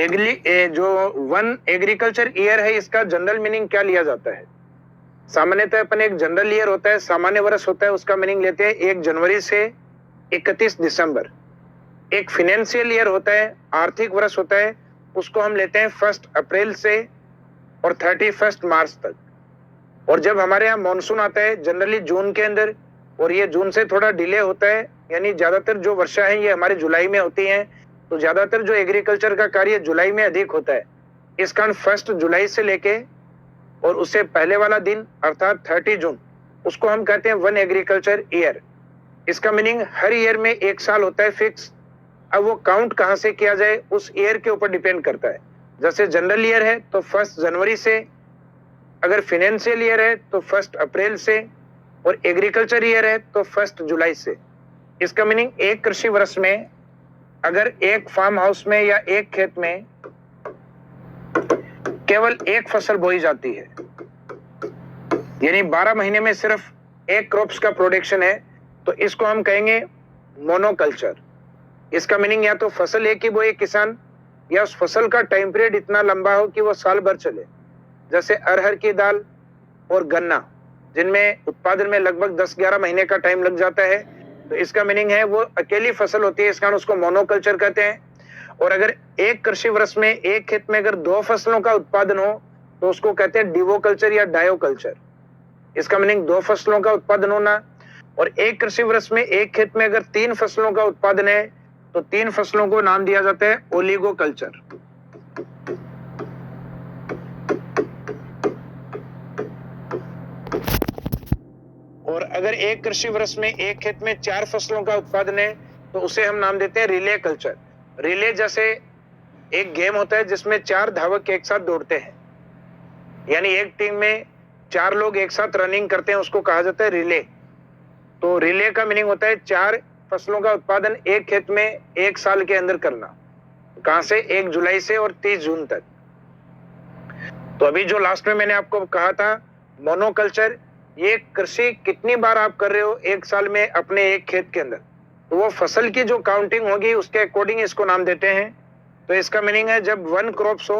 जो one agriculture year है, इसका जनरल मीनिंग क्या लिया जाता है? सामान्यतः अपन एक जनरल ईयर होता है, सामान्य वर्ष होता है, उसका मीनिंग लेते हैं 1 जनवरी से 31 दिसंबर। एक फाइनेंशियल ईयर होता है, आर्थिक वर्ष होता है, उसको हम लेते हैं 1 अप्रैल से और 31 मार्च तक। और जब हमारे यहाँ मानसून आता है जनरली जून के अंदर, और ये जून से थोड़ा डिले होता है, यानी ज्यादातर जो वर्षा है ये हमारे जुलाई में होती है, तो ज्यादातर जो एग्रीकल्चर का कार्य जुलाई में अधिक होता है। इस कारण 1 जुलाई से लेके और उससे पहले वाला दिन अर्थात 30 जून, उसको हम कहते हैं वन एग्रीकल्चर ईयर। इसका मीनिंग हर ईयर में 1 साल होता है फिक्स। अब वो काउंट कहां से किया जाए उस ईयर के ऊपर डिपेंड करता है। जैसे जनरल ईयर है तो 1 जनवरी से, अगर फाइनेंशियल ईयर है तो 1 अप्रैल से, और एग्रीकल्चर ईयर है तो 1 जुलाई से। इसका मीनिंग एक कृषि वर्ष में अगर एक फार्म हाउस में या एक खेत में केवल एक फसल बोई जाती है, यानी 12 महीने में सिर्फ एक क्रॉप्स का प्रोडक्शन है, तो इसको हम कहेंगे मोनोकल्चर। इसका मीनिंग या तो फसल एक ही बोए किसान, या उस फसल का टाइम पीरियड इतना लंबा हो कि वो साल भर चले। जैसे अरहर की दाल और गन्ना, जिनमें उत्पादन में लगभग 10-11 महीने का टाइम लग जाता है, तो इसका मीनिंग है वो अकेली फसल होती है, इस कारण उसको मोनोकल्चर कहते हैं। और अगर एक कृषि वर्ष में एक खेत में अगर 2 फसलों का उत्पादन हो तो उसको कहते हैं डिवोकल्चर या डायोकल्चर। इसका मीनिंग 2 फसलों का उत्पादन होना। और एक कृषि वर्ष में एक खेत में अगर 3 फसलों का उत्पादन है तो 3 फसलों को नाम दिया जाता है ओलिगोकल्चर। और अगर एक कृषि वर्ष में एक खेत में 4 फसलों का उत्पादन है तो उसे हम नाम देते हैं रिले कल्चर। रिले जैसे एक गेम होता है जिसमें 4 धावक एक साथ दौड़ते हैं, यानी एक टीम में 4 लोग एक साथ रनिंग करते हैं, उसको कहा जाता है रिले। तो रिले का मीनिंग होता है 4 फसलों का उत्पादन एक खेत में एक साल के अंदर करना। कहां से? 1 जुलाई से और 30 जून तक। तो अभी जो लास्ट में मैंने आपको कहा था मोनोकल्चर, ये कृषि कितनी बार आप कर रहे हो एक साल में अपने एक खेत के अंदर, तो वो फसल की जो काउंटिंग होगी उसके अकॉर्डिंग इसको नाम देते हैं। तो इसका मीनिंग है जब 1 क्रॉप्स हो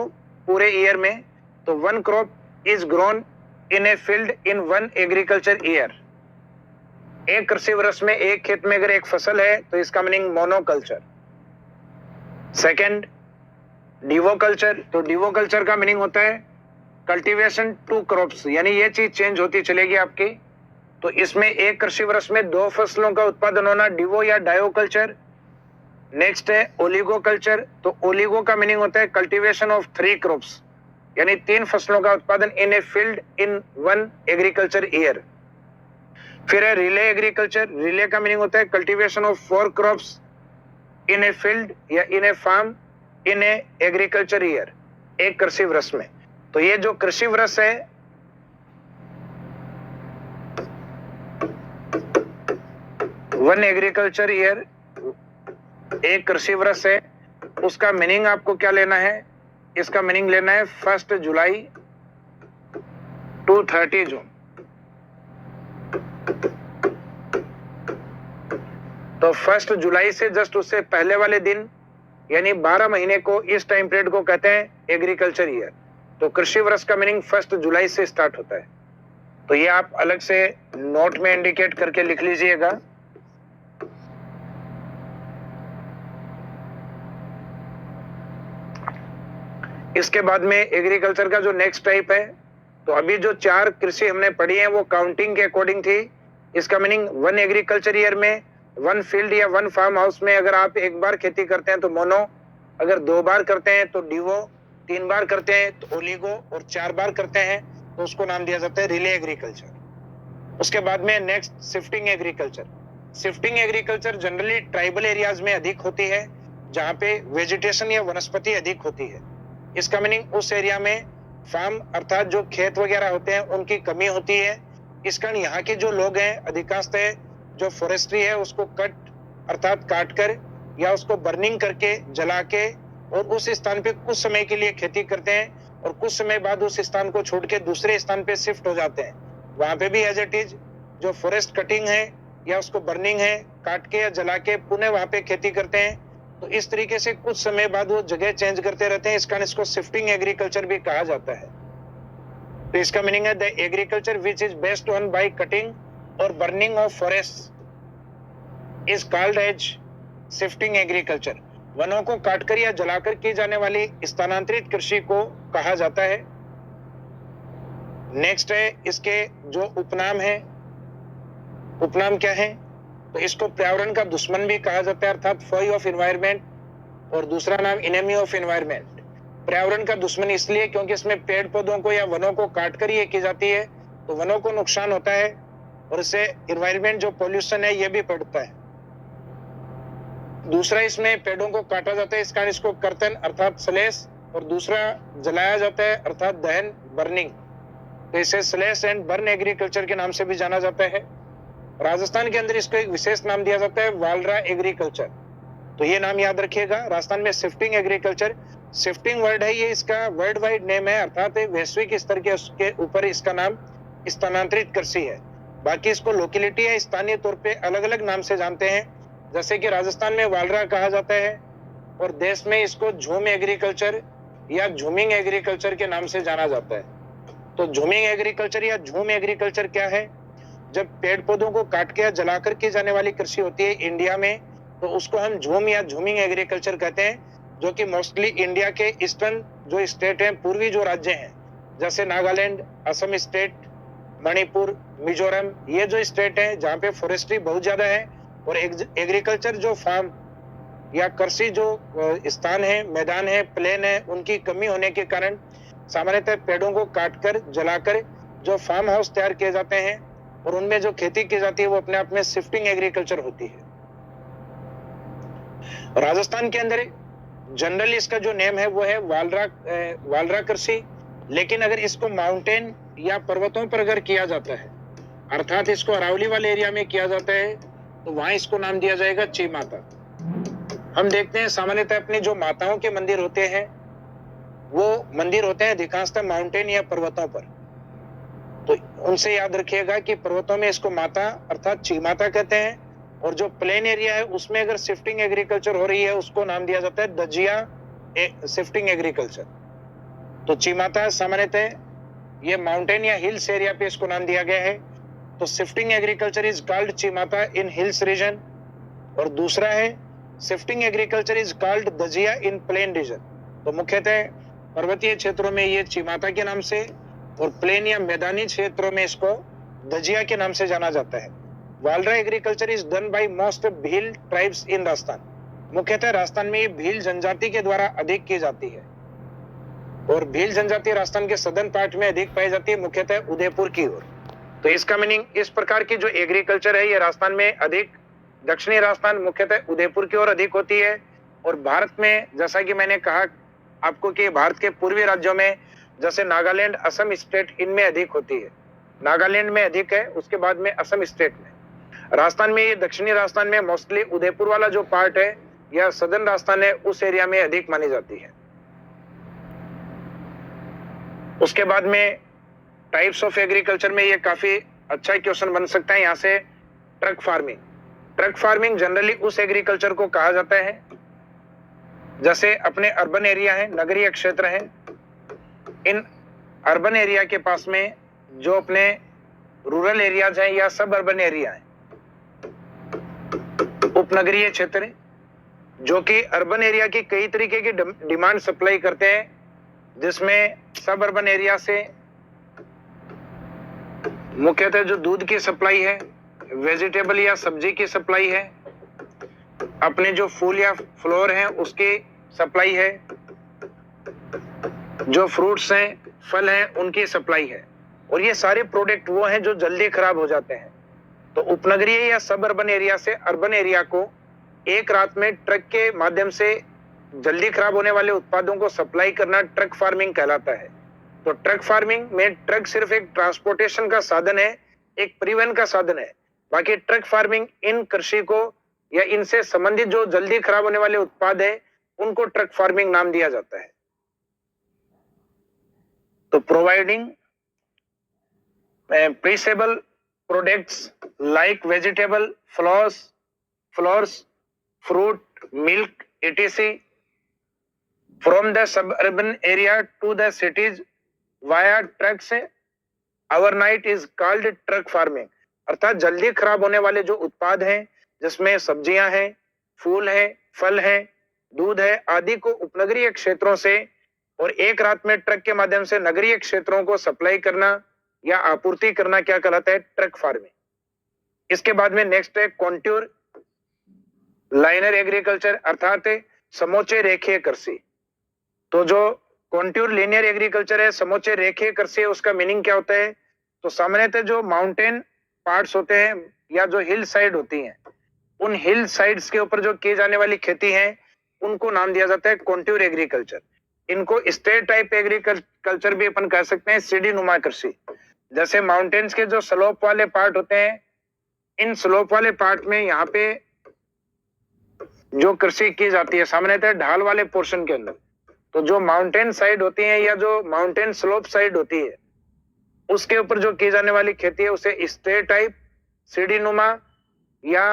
पूरे ईयर में, तो 1 crop is grown in a field in 1 agriculture year. एक कृषि वर्ष में एक खेत में अगर एक फसल है तो इसका मीनिंग मोनोकल्चर। सेकंड, डिवोकल्चर। तो डिवोकल्चर का मीनिंग होता है कल्टीवेशन 2 क्रॉप्स, यानी ये चीज चेंज होती चलेगी आपकी। तो इसमें एक कृषि वर्ष में 2 फसलों का उत्पादन होना, डिवो या डायोकल्चर। नेक्स्ट है ओलिगोकल्चर। तो ओलिगो का मीनिंग होता है कल्टीवेशन ऑफ 3 क्रॉप्स, यानी 3 फसलों का उत्पादन in a field in 1 agriculture year. फिर है रिले एग्रीकल्चर। रिले का मीनिंग होता है cultivation of 4 crops in a field या in a farm in a agriculture year, एक कृषि वर्ष में। तो ये जो कृषि वर्ष है, वन एग्रीकल्चर ईयर, एक कृषि वर्ष है, उसका मीनिंग आपको क्या लेना है? इसका मीनिंग लेना है 1 जुलाई टू 30 जून। तो 1 जुलाई से जस्ट उससे पहले वाले दिन, यानी 12 महीने को, इस टाइम पीरियड को कहते हैं एग्रीकल्चर ईयर। तो कृषि वर्ष का मीनिंग 1 जुलाई से स्टार्ट होता है। तो ये आप अलग से नोट में इंडिकेट करके लिख लीजिएगा। इसके बाद में एग्रीकल्चर का जो नेक्स्ट टाइप है, तो अभी जो 4 कृषि हमने पढ़ी है वो काउंटिंग के अकॉर्डिंग थी। इसका मीनिंग 1 एग्रीकल्चर ईयर में 1 फील्ड या 1 फार्म हाउस में अगर आप 1 बार खेती करते हैं तो मोनो, अगर 2 बार करते हैं तो डिवो, 3 बार करते हैं तो ओलिगो, और 4 बार करते हैं तो उसको नाम दिया जाता है रिले एग्रीकल्चर। उसके बाद में next shifting agriculture. Shifting agriculture generally tribal areas में अधिक होती है, जहां पे वेजिटेशन या वनस्पति अधिक होती है। इसका मीनिंग उस एरिया में फार्म अर्थात जो खेत वगैरह होते हैं उनकी कमी होती है। इस कारण यहाँ के जो लोग हैं अधिकांशतः जो फॉरेस्ट्री है उसको कट अर्थात काट कर या उसको बर्निंग करके, जला के, और उस स्थान पे कुछ समय के लिए खेती करते हैं, और कुछ समय बाद उस स्थान को छोड़ के दूसरे स्थान पे शिफ्ट हो जाते हैं। वहां पे भी एज इट इज जो फॉरेस्ट कटिंग है या उसको बर्निंग है, काट के या जला के पुनः वहां पे खेती करते हैं। तो इस तरीके से कुछ समय बाद वो जगह चेंज करते रहते हैं, इस कारण इसको शिफ्टिंग एग्रीकल्चर भी कहा जाता है। तो इसका मीनिंग है the agriculture which is based on by cutting और burning of forest is called as shifting agriculture. वनों को काटकर या जलाकर की जाने वाली स्थानांतरित कृषि को कहा जाता है। नेक्स्ट है इसके जो उपनाम है, उपनाम क्या है? तो इसको पर्यावरण का दुश्मन भी कहा जाता है, अर्थात फॉई ऑफ एनवायरमेंट, और दूसरा नाम इनेमी ऑफ एनवायरमेंट। पर्यावरण का दुश्मन इसलिए क्योंकि इसमें पेड़ पौधों को या वनों को काटकर ये की जाती है, तो वनों को नुकसान होता है और इससे एनवायरमेंट जो पोल्यूशन है ये भी बढ़ता है। दूसरा इसमें पेड़ों को काटा जाता है, इस कारण इसको कर्तन अर्थात स्लेश, और दूसरा जलाया जाता है अर्थात दहन, बर्निंग। तो इसे स्लेश एंड बर्न एग्रीकल्चर के नाम से भी जाना जाता है। राजस्थान के अंदर इसको एक विशेष नाम दिया जाता है वालरा एग्रीकल्चर। तो ये नाम याद रखिएगा। राजस्थान में शिफ्टिंग एग्रीकल्चर, शिफ्टिंग वर्ड है ये, इसका वर्ल्ड वाइड नेम है, अर्थात वैश्विक स्तर के उसके ऊपर इसका नाम स्थानांतरित कृषि है। बाकी इसको लोकेलिटी या स्थानीय तौर पे अलग अलग नाम से जानते हैं, जैसे कि राजस्थान में वालरा कहा जाता है और देश में इसको झूम एग्रीकल्चर या झूमिंग एग्रीकल्चर के नाम से जाना जाता है। तो झूमिंग एग्रीकल्चर या झूम एग्रीकल्चर क्या है? जब पेड़ पौधों को काट के या जलाकर की जाने वाली कृषि होती है इंडिया में, तो उसको हम झूम या झूमिंग एग्रीकल्चर कहते हैं, जो कि मोस्टली इंडिया के ईस्टर्न जो स्टेट हैं, पूर्वी जो राज्य हैं, जैसे नागालैंड, असम स्टेट, मणिपुर, मिजोरम, ये जो स्टेट हैं जहाँ पे फॉरेस्ट्री बहुत ज्यादा है और एग्रीकल्चर जो फार्म या कृषि जो स्थान है, मैदान है, प्लेन है, उनकी कमी होने के कारण सामान्यतः पेड़ों को काटकर जलाकर जो फार्म हाउस तैयार किए जाते हैं और उनमें जो खेती की जाती है वो अपने आप में शिफ्टिंग एग्रीकल्चर होती है। राजस्थान के अंदर जनरली इसका जो नेम है वो है वालरा कृषि, लेकिन अगर इसको माउंटेन या पर्वतों पर अगर किया जाता है, अर्थात इसको अरावली वाले एरिया में किया जाता है, तो वहां इसको नाम दिया जाएगा ची माता। हम देखते हैं सामान्यतः अपनी जो माताओं के मंदिर होते हैं वो मंदिर होते हैं अधिकांशतः माउंटेन या पर्वतों पर। तो उनसे याद रखिएगा कि पर्वतों में इसको माता अर्थात ची माता कहते हैं, और जो प्लेन एरिया है उसमें अगर शिफ्टिंग एग्रीकल्चर हो रही है उसको नाम दिया जाता है दजिया शिफ्टिंग एग्रीकल्चर। तो ची माता सामान्यतः ये माउंटेन या हिल्स एरिया पे इसको नाम दिया गया है। तो शिफ्टिंग एग्रीकल्चर इज कॉल्ड ची माता इन हिल्स रीजन, और दूसरा है शिफ्टिंग एग्रीकल्चर इज कॉल्ड दजिया इन प्लेन रीजन। तो मुख्यतः पर्वतीय क्षेत्रों में ये ची माता के नाम से और प्लेन या मैदानी क्षेत्रों में इसको दजिया के नाम से जाना जाता है। Walra agriculture is done by most Bhil tribes in Rajasthan. मुख्यतः राजस्थान में ये भील जनजाति के द्वारा अधिक की जाती है, और भील जनजाति राजस्थान के सदर्न पार्ट में अधिक पाई जाती है, मुख्यतः उदयपुर की ओर। तो इसका मीनिंग इस प्रकार की जो एग्रीकल्चर है ये राजस्थान में अधिक, दक्षिणी राजस्थान मुख्यतः उदयपुर की ओर अधिक होती है। और भारत में जैसा कि मैंने कहा आपको कि भारत के पूर्वी राज्यों में जैसे नागालैंड, असम स्टेट, इनमें अधिक होती है। नागालैंड में अधिक है, उसके बाद में असम स्टेट में। राजस्थान में ये दक्षिणी राजस्थान में मोस्टली उदयपुर वाला जो पार्ट है या सदर्न राजस्थान है उस एरिया में अधिक मानी जाती है। उसके बाद में टाइप्स ऑफ एग्रीकल्चर में ये काफी अच्छा क्वेश्चन बन सकता है यहाँ से, truck farming. Truck farming generally उस एग्रीकल्चर को कहा जाता है जैसे अपने अर्बन एरिया है, नगरीय क्षेत्र है, इन अर्बन एरिया के पास में जो अपने रूरल एरियाज हैं या सब अर्बन एरिया है, उपनगरीय क्षेत्र जो कि अर्बन एरिया की कई तरीके की डिमांड सप्लाई करते हैं, जिसमें सब अर्बन एरिया से मुख्यतः जो दूध की सप्लाई है, वेजिटेबल या सब्जी की सप्लाई है, अपने जो फूल या फ्लोर हैं उसकी सप्लाई है, जो फ्रूट्स हैं, फल हैं, उनकी सप्लाई है, और ये सारे प्रोडक्ट वो हैं जो जल्दी खराब हो जाते हैं। तो उपनगरीय या सब अर्बन एरिया से अर्बन एरिया को एक रात में ट्रक के माध्यम से जल्दी खराब होने वाले उत्पादों को सप्लाई करना ट्रक फार्मिंग कहलाता है। तो ट्रक फार्मिंग में ट्रक सिर्फ एक ट्रांसपोर्टेशन का साधन है, एक परिवहन का साधन है। बाकी ट्रक फार्मिंग इन कृषि को या इनसे संबंधित जो जल्दी खराब होने वाले उत्पाद है उनको ट्रक फार्मिंग नाम दिया जाता है। तो providing perishable products like vegetable, flowers, fruit, milk, etc from the suburban area to the cities via trucks overnight is called truck farming। अर्थात जल्दी खराब होने वाले जो उत्पाद हैं, जिसमें सब्जियां हैं, फूल हैं, फल हैं, दूध है आदि को उपनगरीय क्षेत्रों से और एक रात में ट्रक के माध्यम से नगरीय क्षेत्रों को सप्लाई करना या आपूर्ति करना क्या कहलाता है? Truck farming. इसके बाद में नेक्स्ट है कॉन्ट्योर लाइनर एग्रीकल्चर अर्थात समोच्च रेखीय कृषि। तो जो कॉन्ट्योर लिनियर एग्रीकल्चर है, समोच्च रेखीय कृषि है, उसका मीनिंग क्या होता है? तो सामान्यतः जो माउंटेन पार्ट्स होते हैं या जो हिल साइड होती हैं, उन हिल साइड्स के ऊपर जो की जाने वाली खेती है उनको नाम दिया जाता है कॉन्ट्योर एग्रीकल्चर। इनको स्टेट टाइप एग्रीकल्चर भी अपन कह सकते हैं, सीढ़ी नुमा कृषि। जैसे माउंटेन्स के जो स्लोप वाले पार्ट होते हैं, इन स्लोप वाले पार्ट में यहाँ पे जो कृषि की जाती है सामान्यतः ढाल वाले पोर्शन के अंदर। तो जो माउंटेन साइड होती है या जो माउंटेन स्लोप साइड होती है, उसके ऊपर जो की जाने वाली खेती है उसे स्टेट टाइप, सीढ़ी नुमा या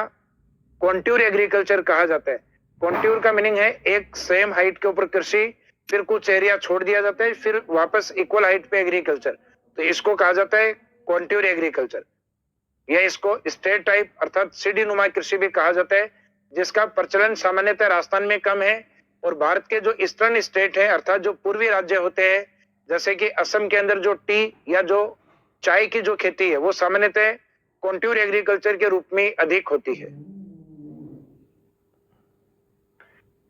कॉन्ट्योर एग्रीकल्चर कहा जाता है। कॉन्ट्योर का मीनिंग है एक सेम हाइट के ऊपर कृषि, फिर कुछ एरिया छोड़ दिया जाता है, फिर वापस इक्वल हाइट पे एग्रीकल्चर, तो इसको कहा जाता है कॉन्ट्योर एग्रीकल्चर। या इसको स्टेट टाइप अर्थात सीढ़ी नुमा कृषि भी कहा जाता है, जिसका प्रचलन सामान्यतः राजस्थान में कम है और भारत के जो ईस्टर्न स्टेट है अर्थात जो पूर्वी राज्य होते हैं, जैसे कि असम के अंदर जो टी या जो चाय की जो खेती है वो सामान्यतः कॉन्ट्योर एग्रीकल्चर के रूप में अधिक होती है।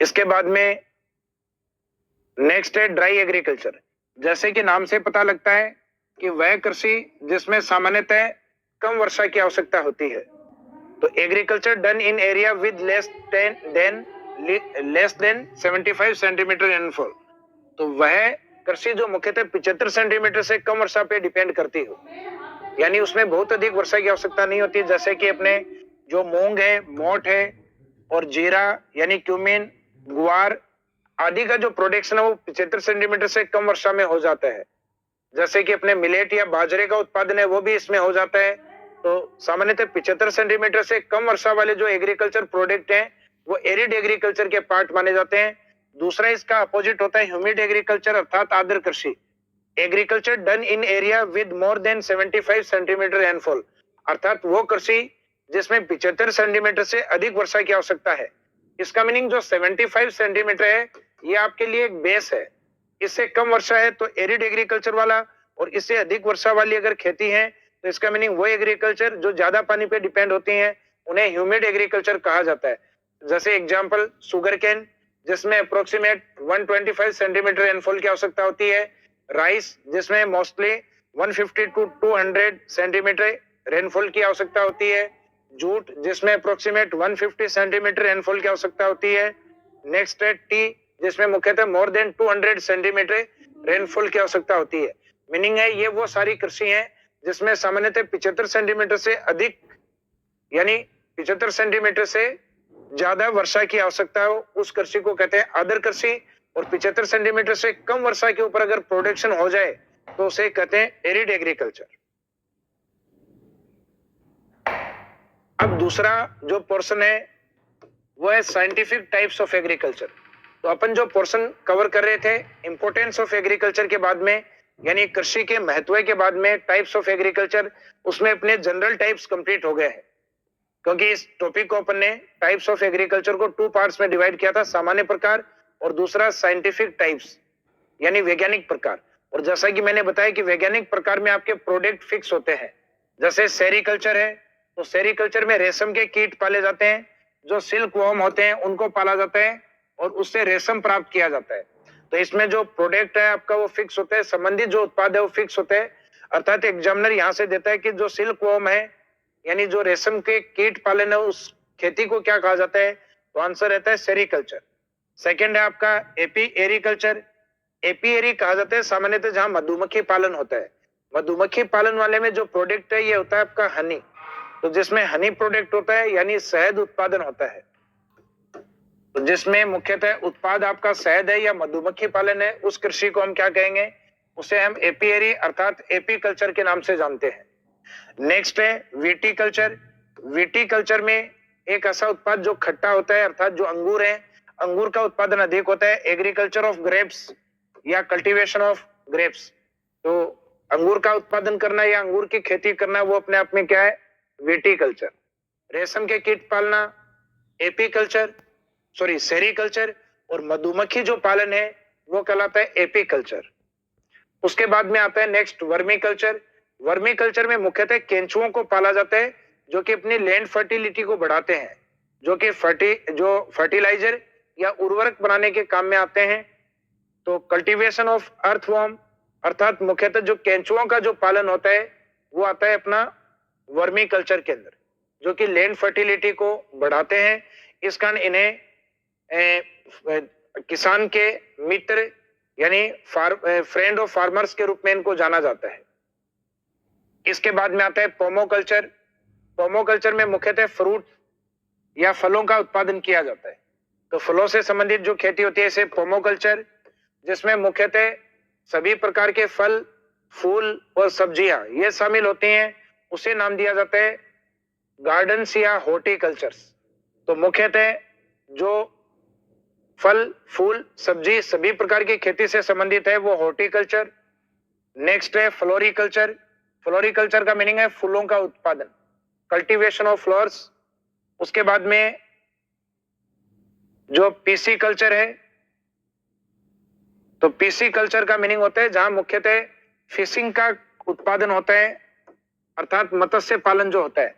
इसके बाद में नेक्स्ट है ड्राई एग्रीकल्चर। जैसे कि नाम से पता लगता है कि वह कृषि जिसमें सामान्यतः कम वर्षा की आवश्यकता होती है। तो agriculture done in area with less than 75 centimetre rainfall. तो वह कृषि जो मुख्यतः 75 सेंटीमीटर से कम वर्षा पे डिपेंड करती हो, यानी उसमें बहुत अधिक वर्षा की आवश्यकता नहीं होती। जैसे कि अपने जो मूंग है, मोठ है और जीरा यानी क्यूमिन, गुआर आदि का जो प्रोडक्शन है वो 75 सेंटीमीटर से कम वर्षा में हो जाता है। जैसे कि अपने मिलेट या बाजरे का उत्पादन है वो भी इसमें हो जाता है। तो सामान्यतः 75 सेंटीमीटर से कम वर्षा वाले जो एग्रीकल्चर प्रोडक्ट हैं वो एरिड एग्रीकल्चर के पार्ट माने जाते हैं। दूसरा इसका अपोजिट होता है ह्यूमिड एग्रीकल्चर अर्थात आर्द्र कृषि। Agriculture done in area with more than 75 centimetre rainfall अर्थात वो कृषि जिसमें 75 सेंटीमीटर से अधिक वर्षा की आवश्यकता है। इसका मीनिंग जो 75 सेंटीमीटर है ये आपके लिए एक बेस है। इससे कम वर्षा है तो एरिड एग्रीकल्चर वाला, और इससे अधिक वर्षा वाली अगर खेती है तो इसका मीनिंग वो एग्रीकल्चर जो ज्यादा पानी पे डिपेंड होती हैं उन्हें ह्यूमिड एग्रीकल्चर कहा जाता है। जैसे एग्जांपल सुगर केन जिसमें अप्रोक्सीमेट 125 सेंटीमीटर रेनफॉल की आवश्यकता होती है। राइस जिसमें मोस्टली 150 टू 200 सेंटीमीटर रेनफॉल की आवश्यकता होती है। जूट जिसमें अप्रोक्सीमेट 150 सेंटीमीटर रेनफॉल की आवश्यकता होती है। नेक्स्ट है टी जिसमें मुख्यतः मोर देन 200 सेंटीमीटर रेनफॉल की आवश्यकता होती है। मीनिंग है ये वो सारी कृषि हैं जिसमें सामान्यतः 75 सेंटीमीटर से अधिक यानी 75 सेंटीमीटर से ज्यादा वर्षा की आवश्यकता हो, उस कृषि को कहते हैं आर्द्र कृषि। और 75 सेंटीमीटर से कम वर्षा के ऊपर अगर प्रोडक्शन हो जाए तो उसे कहते हैं एरिड एग्रीकल्चर। अब दूसरा जो पोर्शन है वो है साइंटिफिक टाइप्स ऑफ एग्रीकल्चर। तो अपन जो पोर्शन कवर कर रहे थे इंपोर्टेंस ऑफ एग्रीकल्चर के बाद में यानी कृषि के महत्व के बाद में टाइप्स ऑफ एग्रीकल्चर, उसमें अपने जनरल टाइप्स कंप्लीट हो गए हैं। क्योंकि इस टॉपिक को अपन ने टाइप्स ऑफ एग्रीकल्चर को 2 पार्ट्स में डिवाइड किया था, सामान्य प्रकार और दूसरा साइंटिफिक टाइप्स यानी वैज्ञानिक प्रकार। और जैसा कि मैंने बताया कि वैज्ञानिक प्रकार में आपके प्रोडक्ट फिक्स होते हैं। जैसे सेरीकल्चर है तो सेरीकल्चर में रेशम के कीट पाले जाते हैं, जो सिल्क वॉर्म होते हैं उनको पाला जाता है और उससे रेशम प्राप्त किया जाता है। तो इसमें जो प्रोडक्ट है आपका वो फिक्स होता है, संबंधित जो उत्पाद है वो फिक्स होते हैं। अर्थात एग्जामिनर यहाँ से देता है कि जो सिल्क वॉर्म है यानी जो रेशम के कीट पालन है उस खेती को क्या कहा जाता है, तो आंसर रहता है सेरीकल्चर। सेकेंड है आपका एपी एरीकल्चर। एपीएरी कहा जाता है सामान्यतः जहां मधुमक्खी पालन होता है। मधुमक्खी पालन वाले में जो प्रोडक्ट है ये होता है आपका हनी। तो जिसमें हनी प्रोडक्ट होता है यानी शहद उत्पादन होता है। तो जिसमें मुख्यतः उत्पाद आपका शहद है या मधुमक्खी पालन है, उस कृषि को हम क्या कहेंगे, उसे हम एपीएरी अर्थात एपी कल्चर के नाम से जानते हैं। नेक्स्ट है विटीकल्चर। विटीकल्चर में एक ऐसा उत्पाद जो खट्टा होता है अर्थात जो अंगूर है, अंगूर का उत्पादन अधिक होता है, एग्रीकल्चर ऑफ ग्रेप्स या कल्टीवेशन ऑफ ग्रेप्स। तो अंगूर का उत्पादन करना या अंगूर की खेती करना वो अपने आप में क्या है, विटीकल्चर। रेशम के कीट पालना एपीकल्चर, सॉरी सेरीकल्चर, और मधुमक्खी जो पालन है वो कहलाता है एपीकल्चर। उसके बाद में आता है next vermi culture. Vermi culture में मुख्यतः केंचुओं को पाला जाता है जो कि अपनी लैंड फर्टिलिटी को बढ़ाते हैं, जो कि फर्टिलाइजर या उर्वरक बनाने के काम में आते हैं। तो कल्टीवेशन ऑफ अर्थवर्म, अर्थात मुख्यतः जो केंचुओं का जो पालन होता है वो आता है अपना वर्मी कल्चर के अंदर, जो कि लैंड फर्टिलिटी को बढ़ाते हैं। इस कारण इन्हें किसान के मित्र यानी फ्रेंड ऑफ फार्मर्स के रूप में इनको जाना जाता है। इसके बाद में आता है पोमोकल्चर। पोमोकल्चर में मुख्यतः फ्रूट या फलों का उत्पादन किया जाता है। तो फलों से संबंधित जो खेती होती है इसे पोमोकल्चर, जिसमें मुख्यतः सभी प्रकार के फल, फूल और सब्जियां ये शामिल होती हैं, उसे नाम दिया जाता है गार्डन्स या हॉर्टिकल्चर्स। तो मुख्यतः जो फल, फूल, सब्जी सभी प्रकार की खेती से संबंधित है वो हॉर्टिकल्चर। नेक्स्ट है फ्लोरिकल्चर। फ्लोरिकल्चर का मीनिंग है फूलों का उत्पादन, कल्टीवेशन ऑफ फ्लावर्स। उसके बाद में जो पीसी कल्चर है, तो पीसी कल्चर का मीनिंग होता है जहां मुख्यतः फिशिंग का उत्पादन होता है, अर्थात मत्स्य पालन जो होता है।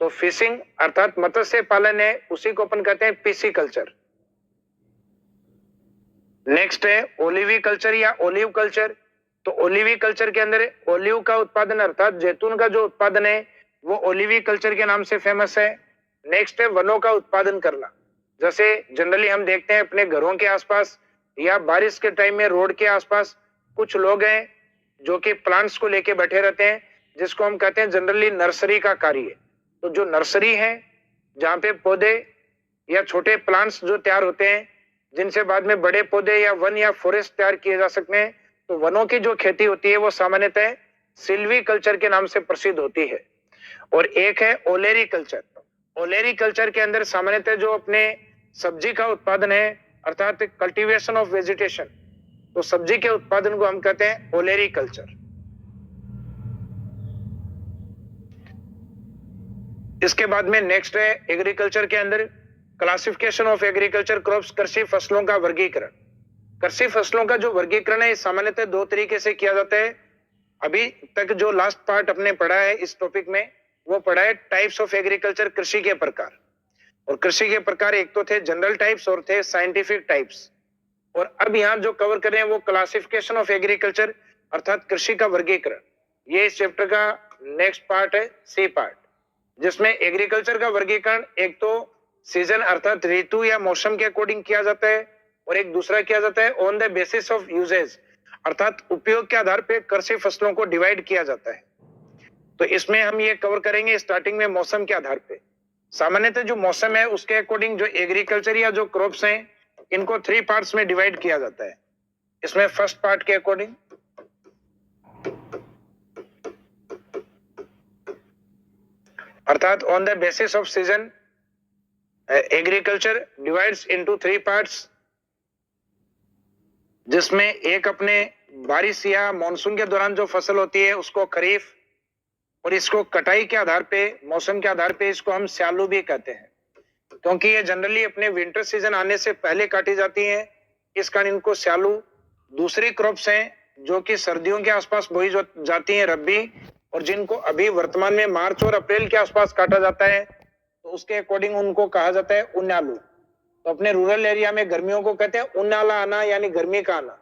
तो फिशिंग अर्थात मत्स्य पालन है, उसी को अपन कहते हैं पीसी कल्चर। नेक्स्ट है ओलिवी कल्चर या ओलिव कल्चर। तो ओलिवी कल्चर के अंदर ओलिव का उत्पादन अर्थात जैतून का जो उत्पादन है वो ओलिवी कल्चर के नाम से फेमस है। नेक्स्ट है वनों का उत्पादन करना। जैसे जनरली हम देखते हैं अपने घरों के आसपास या बारिश के टाइम में रोड के आसपास कुछ लोग हैं जो कि प्लांट्स को लेके बैठे रहते हैं, जिसको हम कहते हैं जनरली नर्सरी का कार्य। तो जो नर्सरी है जहां पे पौधे या छोटे प्लांट्स जो तैयार होते हैं जिनसे बाद में बड़े पौधे या वन या फॉरेस्ट तैयार किए जा सकते हैं, तो वनों की जो खेती होती है वो सामान्यतः सिल्वी कल्चर के नाम से प्रसिद्ध होती है। और एक है ओलेरी कल्चर। ओलेरी कल्चर के अंदर सामान्यतः जो अपने सब्जी का उत्पादन है अर्थात कल्टीवेशन ऑफ वेजिटेशन, तो सब्जी के उत्पादन को हम कहते हैं ओलेरी कल्चर। इसके बाद में नेक्स्ट है एग्रीकल्चर के अंदर क्लासिफिकेशन ऑफ एग्रीकल्चर क्रॉप्स, कृषि फसलों का वर्गीकरण। कृषि फसलों का जो वर्गीकरण है सामान्यतः दो तरीके से किया जाता है। अभी तक जो लास्ट पार्ट अपने पढ़ा है इस टॉपिक में वो पढ़ा है टाइप्स ऑफ एग्रीकल्चर, कृषि के प्रकार। और कृषि के प्रकार एक तो थे जनरल टाइप्स और थे साइंटिफिक टाइप्स। और अब यहाँ जो कवर कर रहे हैं वो क्लासिफिकेशन ऑफ एग्रीकल्चर अर्थात कृषि का वर्गीकरण। ये इस चैप्टर का नेक्स्ट पार्ट है, सी पार्ट, जिसमें एग्रीकल्चर का वर्गीकरण एक तो सीजन अर्थात ऋतु या मौसम के अकॉर्डिंग किया जाता है, और एक दूसरा किया जाता है on the basis of usage अर्थात उपयोग के आधार पर कृषि फसलों को डिवाइड किया जाता है। तो इसमें हम ये कवर करेंगे स्टार्टिंग में मौसम के आधार पे। सामान्यतः जो मौसम है उसके अकॉर्डिंग जो एग्रीकल्चर या जो क्रॉप्स हैं इनको 3 पार्ट्स में डिवाइड किया जाता है। इसमें फर्स्ट पार्ट के अकॉर्डिंग अर्थात on the basis off season agriculture divides into 3 parts, जिसमें एक अपने बारिश या मॉनसून के दौरान जो फसल होती है उसको खरीफ, और इसको कटाई के आधार पे मौसम के आधार पे इसको हम स्यालू भी कहते हैं, क्योंकि ये जनरली अपने विंटर सीजन आने से पहले काटी जाती हैं। इस कारण इनको स्यालू। दूसरी क्रॉप्स हैं जो कि सर्दियों के आसपास बोई जाती हैं, रब्बी, और जिनको अभी वर्तमान में मार्च और अप्रैल के आसपास काटा जाता है, तो उसके अकॉर्डिंग उनको कहा जाता है उन्नालू। तो अपने रूरल एरिया में गर्मियों को कहते हैं उन्नाला आना यानी गर्मी का आना।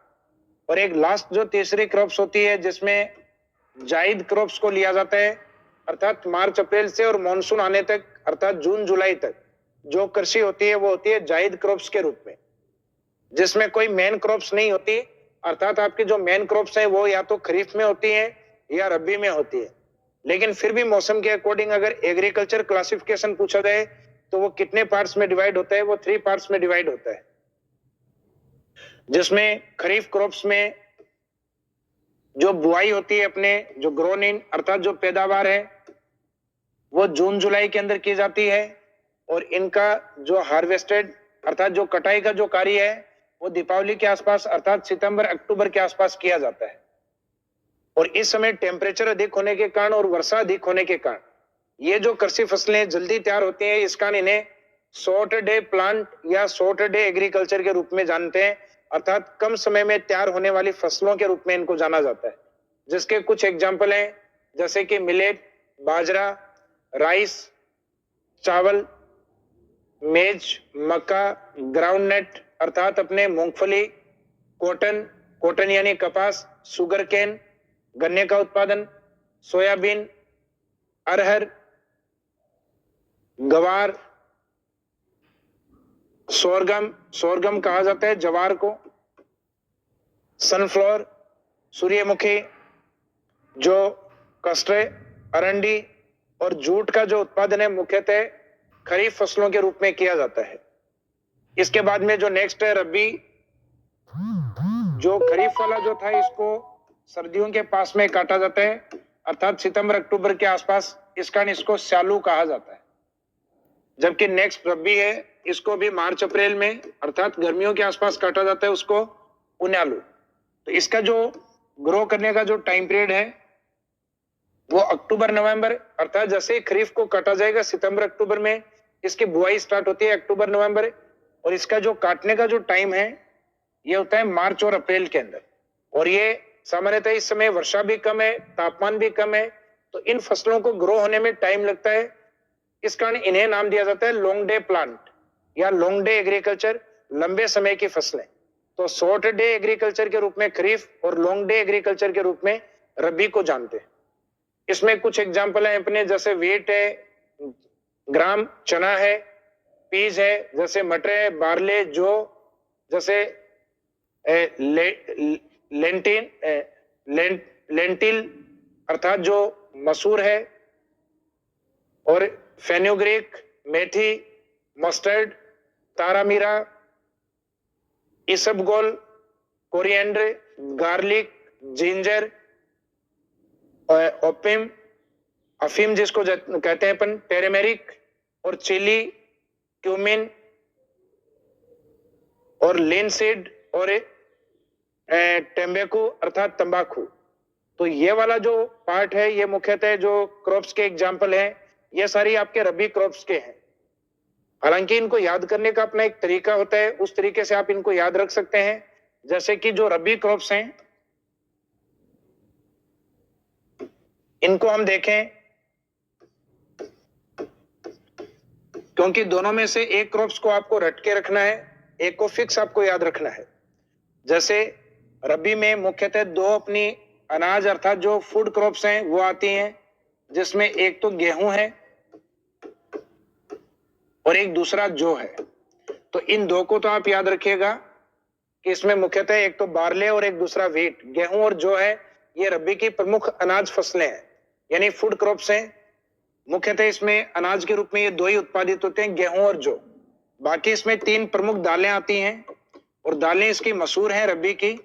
और एक लास्ट जो तीसरी क्रॉप्स होती है जिसमें जायद क्रॉप्स को लिया जाता है, अर्थात मार्च अप्रैल से और मॉनसून आने तक अर्थात जून जुलाई तक जो कृषि होती है वो होती है जायद क्रॉप्स के रूप में, जिसमें कोई मेन क्रॉप्स नहीं होती। अर्थात आपकी जो मेन क्रॉप्स है वो या तो खरीफ में होती है या रबी में होती है, लेकिन फिर भी मौसम के अकॉर्डिंग अगर एग्रीकल्चर क्लासिफिकेशन पूछा जाए तो वो कितने पार्ट्स में डिवाइड होता है, वो 3 पार्ट्स में डिवाइड होता है, जिसमें खरीफ क्रॉप्स में जो बुआई होती है अपने जो ग्रोन इन अर्थात जो पैदावार है वो जून जुलाई के अंदर की जाती है, और इनका जो हार्वेस्टेड अर्थात जो कटाई का जो कार्य है वो दीपावली के आसपास अर्थात सितंबर अक्टूबर के आसपास किया जाता है। और इस समय टेम्परेचर अधिक होने के कारण और वर्षा अधिक होने के कारण ये जो कृषि फसलें जल्दी तैयार होती हैं, इस कारण इन्हें शॉर्ट डे प्लांट या शॉर्ट डे एग्रीकल्चर के रूप में जानते हैं, अर्थात कम समय में तैयार होने वाली फसलों के रूप में इनको जाना जाता है। जिसके कुछ एग्जाम्पल हैं जैसे कि मिलेट, बाजरा, राइस, चावल, मेज, मक्का, ग्राउंडनट अर्थात अपने मूंगफली, कॉटन यानी कपास, शुगर केन गन्ने का उत्पादन, सोयाबीन, अरहर, गवार, सोरगम कहा जाता है जवार को, सनफ्लावर, सूर्यमुखी, जो कस्टर्ड, अरंडी और जूट का जो उत्पादन है मुख्यतः खरीफ फसलों के रूप में किया जाता है। इसके बाद में जो नेक्स्ट है रबी, जो खरीफ वाला जो था इसको सर्दियों के पास में काटा जाता है अर्थात सितंबर अक्टूबर के आसपास, इस कारण इसको स्यालू कहा जाता है। जबकि नेक्स्ट रबी है, इसको भी मार्च अप्रैल में अर्थात गर्मियों के आसपास काटा जाता है, उसको उन्यालू। तो इसका जो ग्रो करने का जो टाइम पीरियड है वो अक्टूबर नवंबर, अर्थात जैसे खरीफ को काटा जाएगा सितंबर अक्टूबर में इसकी बुआई स्टार्ट होती है अक्टूबर नवंबर, और इसका जो काटने का जो टाइम है ये होता है मार्च और अप्रैल के अंदर। और ये सामान्यतः इस समय वर्षा भी कम है, तापमान भी कम है, तो इन फसलों को ग्रो होने में टाइम लगता है। इस कारण इन्हें नाम दिया जाता है लॉन्ग डे प्लांट या लॉन्ग डे एग्रीकल्चर, लंबे समय की फसलें। तो शॉर्ट डे एग्रीकल्चर के रूप में खरीफ और लॉन्ग डे एग्रीकल्चर के रूप में रबी को जानते हैं। इसमें कुछ एग्जाम्पल है अपने, जैसे वीट है, ग्राम चना है, पीज है जैसे मटर है, बार्ले, जो जैसे लेंटिल अर्थात जो मसूर है, और फेन्यूग्रीक, मेथी, मस्टर्ड, तारामीरा, इसबगोल, कोरिएंडर, गार्लिक, जिंजर, ओपिम, अफीम जिसको कहते हैं अपन, टेरेमेरिक, और चिली, क्यूमिन, और लिनसीड, और टेम्बेकू अर्थात तंबाकू। तो ये वाला जो पार्ट है ये मुख्यतः जो क्रॉप्स के एग्जाम्पल हैं, ये सारी आपके रबी क्रॉप्स के हैं। हालांकि इनको याद करने का अपना एक तरीका होता है, उस तरीके से आप इनको याद रख सकते हैं। जैसे कि जो रबी क्रॉप्स हैं इनको हम देखें, क्योंकि दोनों में से एक क्रॉप्स को आपको रट के रखना है, एक को फिक्स आपको याद रखना है। जैसे रबी में मुख्यतः दो अपनी अनाज अर्थात जो फूड क्रॉप्स हैं वो आती हैं, जिसमें एक तो गेहूं है और एक दूसरा जौ है। तो इन दो को तो आप याद रखिएगा कि इसमें मुख्यतः एक तो बार्ले और एक दूसरा व्हीट। गेहूं और जौ है ये रबी की प्रमुख अनाज फसलें हैं, यानी फूड क्रॉप्स हैं। मुख्यतः इसमें अनाज के रूप में ये दो ही उत्पादित होते हैं, गेहूं और जौ। बाकी इसमें तीन प्रमुख दालें आती हैं, और दालें इसकी मसूर हैं, रबी की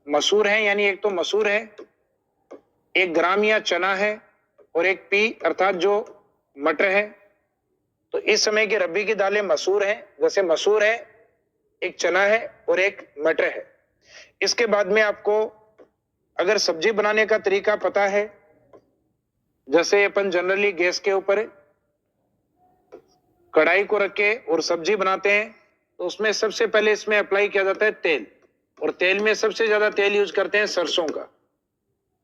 मसूर है, यानी एक तो मसूर है, एक ग्राम या चना है, और एक पी अर्थात जो मटर है। तो इस समय की रबी की दालें मसूर हैं, जैसे मसूर है, एक चना है और एक मटर है। इसके बाद में आपको अगर सब्जी बनाने का तरीका पता है, जैसे अपन जनरली गैस के ऊपर कढ़ाई को रख के और सब्जी बनाते हैं, तो उसमें सबसे पहले इसमें अप्लाई किया जाता है तेल, और तेल में सबसे ज्यादा तेल यूज करते हैं सरसों का।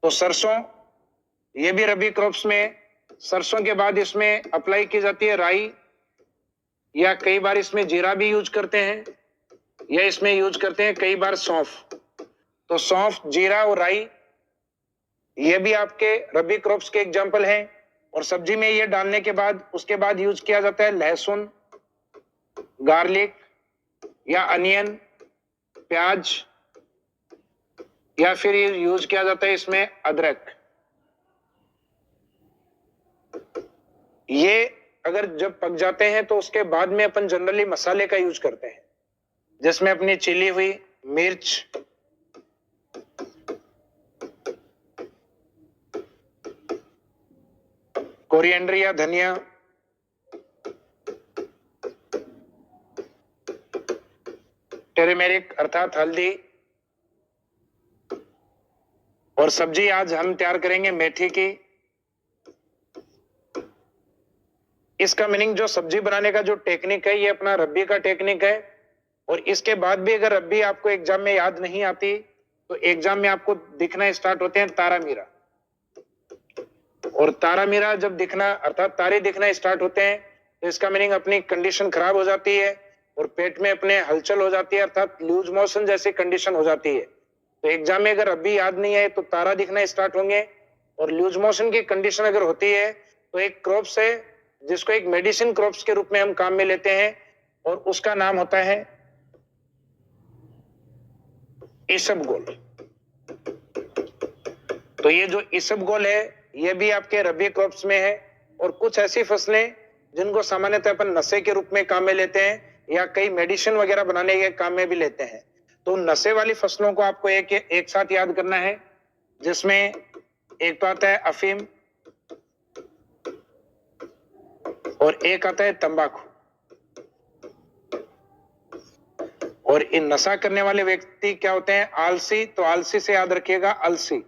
तो सरसों ये भी रबी क्रॉप्स में, सरसों के बाद इसमें अप्लाई की जाती है राई, या कई बार इसमें जीरा भी यूज करते हैं, या इसमें यूज करते हैं कई बार सौंफ। तो सौंफ, जीरा और राई ये भी आपके रबी क्रॉप्स के एग्जाम्पल हैं। और सब्जी में ये डालने के बाद उसके बाद यूज किया जाता है लहसुन, गार्लिक या अनियन, प्याज, या फिर यूज किया जाता है इसमें अदरक। ये अगर जब पक जाते हैं तो उसके बाद में अपन जनरली मसाले का यूज करते हैं, जिसमें अपनी चिली हुई, मिर्च, कोरिएंडर या धनिया, टेरेमेरिक अर्थात हल्दी, और सब्जी आज हम तैयार करेंगे मेथी की। इसका मीनिंग जो सब्जी बनाने का जो टेक्निक है ये अपना रब्बी का टेक्निक है, और इसके बाद भी अगर रब्बी आपको एग्जाम में याद नहीं आती तो एग्जाम में आपको दिखना स्टार्ट होते हैं तारा मीरा, और तारा मीरा जब दिखना अर्थात तारे दिखना स्टार्ट होते हैं तो इसका मीनिंग अपनी कंडीशन खराब हो जाती है और पेट में अपने हलचल हो जाती है अर्थात लूज मोशन जैसी कंडीशन हो जाती है। तो एग्जाम में अगर रब्बी याद नहीं है तो तारा दिखना स्टार्ट होंगे, और लूज मोशन की कंडीशन अगर होती है तो एक क्रॉप्स है जिसको एक मेडिसिन क्रॉप्स के रूप में हम काम में लेते हैं, और उसका नाम होता है इसबगोल। तो ये जो इसबगोल है ये भी आपके रबी क्रॉप्स में है, और कुछ ऐसी फसलें जिनको सामान्यतः अपन नशे के रूप में काम में लेते हैं या कई मेडिसिन वगैरह बनाने के काम में भी लेते हैं। तो नशे वाली फसलों को आपको एक साथ याद करना है, जिसमें एक तो आता है अफीम और एक आता है तंबाकू। और इन नशा करने वाले व्यक्ति क्या होते हैं? आलसी। तो आलसी से याद रखिएगा अलसी।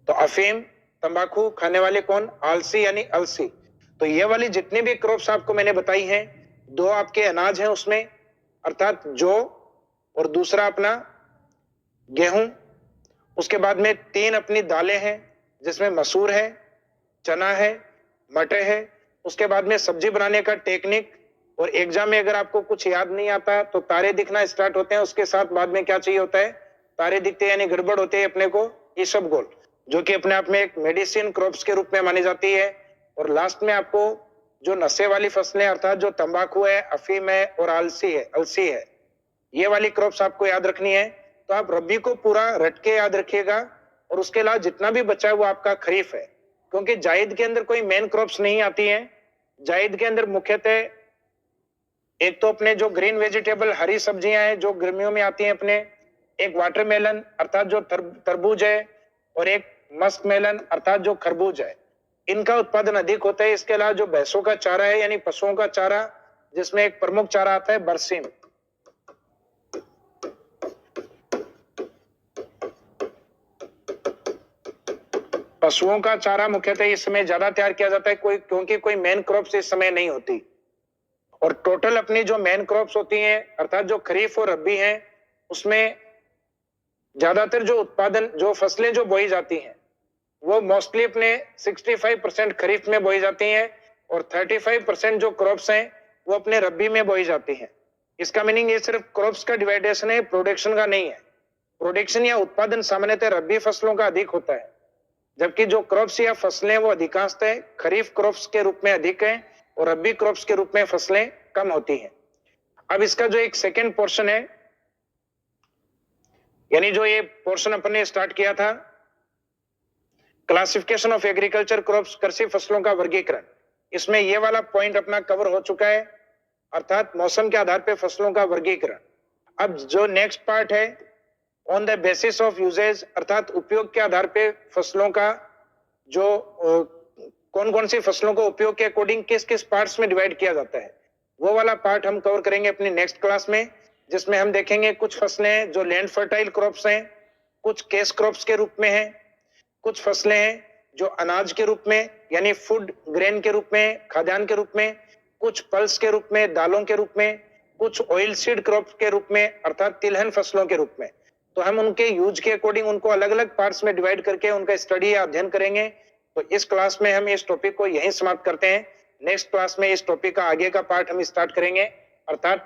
तो अफीम तंबाकू खाने वाले कौन? आलसी यानी अलसी। तो ये वाली जितनी भी क्रॉप्स आपको मैंने बताई हैं, दो आपके अनाज हैं उसमें अर्थात जौ, और दूसरा अपना गेहूं। उसके बाद में तीन अपनी दालें हैं जिसमें मसूर है, चना है, मटर है। उसके बाद में सब्जी बनाने का टेक्निक, और एग्जाम में अगर आपको कुछ याद नहीं आता तो तारे दिखना स्टार्ट होते हैं। उसके साथ बाद में क्या चाहिए होता है? तारे दिखते हैं यानी गड़बड़ होती है अपने को इसबगोल, जो कि अपने आप में एक मेडिसिन क्रॉप्स के रूप में मानी जाती है। और लास्ट में आपको जो नशे वाली फसलें अर्थात जो तंबाकू है, अफीम है और अलसी है, ये वाली क्रॉप्स आपको याद रखनी है। तो आप रबी को पूरा रट के याद रखिएगा, और उसके अलावा जितना भी बचा है वो आपका खरीफ है, क्योंकि जायद के अंदर कोई मेन क्रॉप्स नहीं आती हैं। जायद के अंदर मुख्यतः एक तो अपने जो ग्रीन वेजिटेबल हरी सब्जियां हैं जो गर्मियों में आती हैं अपने, एक वाटरमेलन अर्थात जो तरबूज है, और एक मस्क मेलन अर्थात जो खरबूज है। इनका उत्पादन अधिक होता है। इसके अलावा जो भैंसों का चारा है यानी पशुओं का चारा, जिसमें एक प्रमुख चारा आता है बरसीम। पशुओं का चारा मुख्यतः इस समय ज्यादा तैयार किया जाता है क्योंकि कोई मेन क्रॉप्स इस समय नहीं होती। और टोटल अपनी जो मेन क्रॉप्स होती हैं अर्थात जो खरीफ और रबी हैं, उसमें ज्यादातर जो उत्पादन जो फसलें जो बोई जाती हैं वो मोस्टली अपने 65% खरीफ में बोई जाती हैं, और 35% जो क्रॉप्स हैं वो अपने रबी में बोई जाती हैं। इसका मीनिंग ये सिर्फ क्रॉप्स का डिवाइडेशन है, प्रोडक्शन का नहीं है। प्रोडक्शन या उत्पादन सामान्यतः रबी फसलों का अधिक होता है, जबकि जो क्रॉप्स या फसलें वो अधिकांशतः खरीफ क्रॉप्स के रूप में अधिक है और रबी क्रॉप्स के रूप में फसलें कम होती हैं। अब इसका जो एक सेकेंड पोर्शन है, यानी जो ये पोर्शन अपन ने स्टार्ट किया था क्लासिफिकेशन ऑफ एग्रीकल्चर क्रॉप्स, कृषि फसलों का वर्गीकरण, इसमें ये वाला पॉइंट अपना कवर हो चुका है अर्थात मौसम के आधार पर फसलों का वर्गीकरण। अब जो नेक्स्ट पार्ट है on the basis of usage अर्थात उपयोग के आधार पे फसलों का जो कौन कौन सी फसलों को उपयोग के अकॉर्डिंग किस किस पार्ट्स में डिवाइड किया जाता है, वो वाला पार्ट हम कवर करेंगे अपनी नेक्स्ट क्लास में, जिसमें हम देखेंगे कुछ फसलें जो लैंड फर्टाइल क्रॉप्स हैं, कुछ कैश क्रॉप्स के रूप में हैं, कुछ फसलें हैं जो अनाज के रूप में यानी फूड ग्रेन के रूप में, खाद्यान्न के रूप में, कुछ पल्स के रूप में, दालों के रूप में, कुछ ऑयल सीड क्रॉप के रूप में अर्थात तिलहन फसलों के रूप में। तो हम उनके यूज के अकॉर्डिंग उनको अलग अलग पार्ट्स में डिवाइड करके उनका स्टडी या अध्ययन करेंगे। तो इस क्लास में हम इस टॉपिक को यहीं समाप्त करते हैं। नेक्स्ट क्लास में इस टॉपिक का आगे का पार्ट हम स्टार्ट करेंगे अर्थात